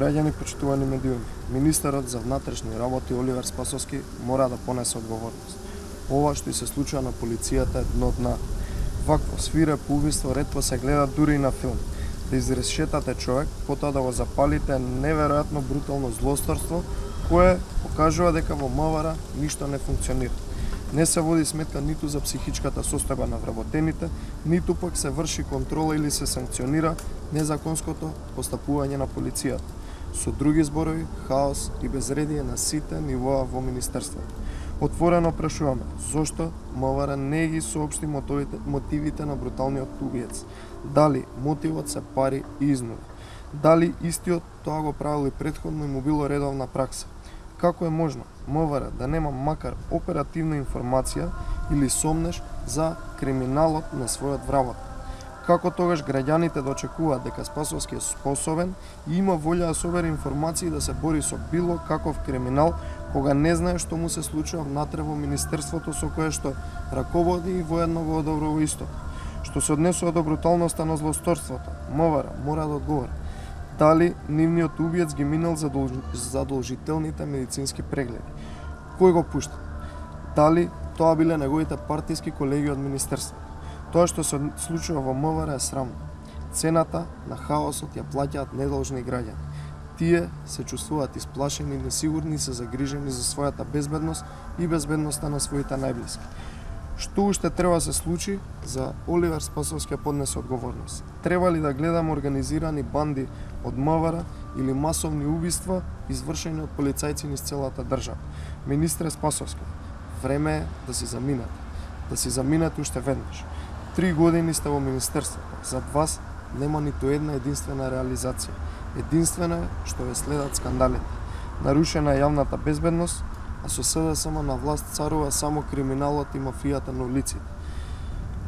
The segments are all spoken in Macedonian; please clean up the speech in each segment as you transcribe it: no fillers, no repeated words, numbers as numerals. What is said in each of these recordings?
Граѓани, почитувани медиуми, министерот за внатрешни работи Оливер Спасовски мора да понесе одговорност. Ова што и се случува на полицијата е дно дна. Вакво свирепо убиство ретко се гледа дури и на филм. Да изрешетате човек, потоа да го запалите е неверојатно брутално злосторство кое покажува дека во МВР ништо не функционира. Не се води сметка ниту за психичката состојба на вработените, ниту пак се врши контрола или се санкционира незаконското постапување на полицијата. Со други зборови, хаос и безредие на сите нивоа во министерството. Отворено прашуваме, зошто МВР не ги соопшти мотивите на бруталниот убиец? Дали мотивот се пари и изнуда? Дали истиот тоа го правил и претходно и му било редовна пракса? Како е можно МВР да нема макар оперативна информација или сомнеш за криминалот на својот вработник? Како тогаш граѓаните да очекуваат дека Спасовски е способен и има волја да собере информации да се бори со било каков криминал, кога не знае што му се случува внатре во министерството со кое што раководи и воедно го одобрува истото? Што се однесува до бруталноста на злосторството, МВР мора да одговори. Дали нивниот убиец ги минал задолжителните медицински прегледи? Кој го пушта? Дали тоа биле неговите партиски колеги од министерството? Тоа што се случува во МВР е срамно. Цената на хаосот ја плаќаат недолжни граѓани. Тие се чувствуваат исплашени, несигурни и се загрижени за својата безбедност и безбедноста на своите најблиски. Што уште треба да се случи за Оливер Спасовски поднесе одговорност? Треба ли да гледаме организирани банди од МВР или масовни убиства извршени од полицајци низ целата држава? Министре Спасовски, време е да си заминете. Да си заминете уште веднаш. 3 години сте во министерството. Зад вас нема ниту една единствена реализација. Единствено е што ве следат скандалите. Нарушена е јавната безбедност, а со СДСМ на власт царува само криминалот и мафијата на улиците.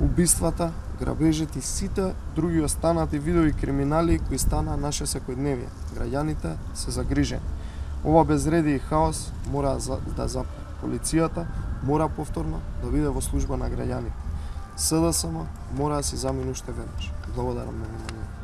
Убиствата, грабежите и сите други останати видови криминали кои станаа наше секојдневие. Граѓаните се загрижени. Ова безредие и хаос мора да запре. Полицијата мора повторно да биде во служба на граѓаните. СДСМ мора да си замине уште веднаш. Благодарам на вниманието.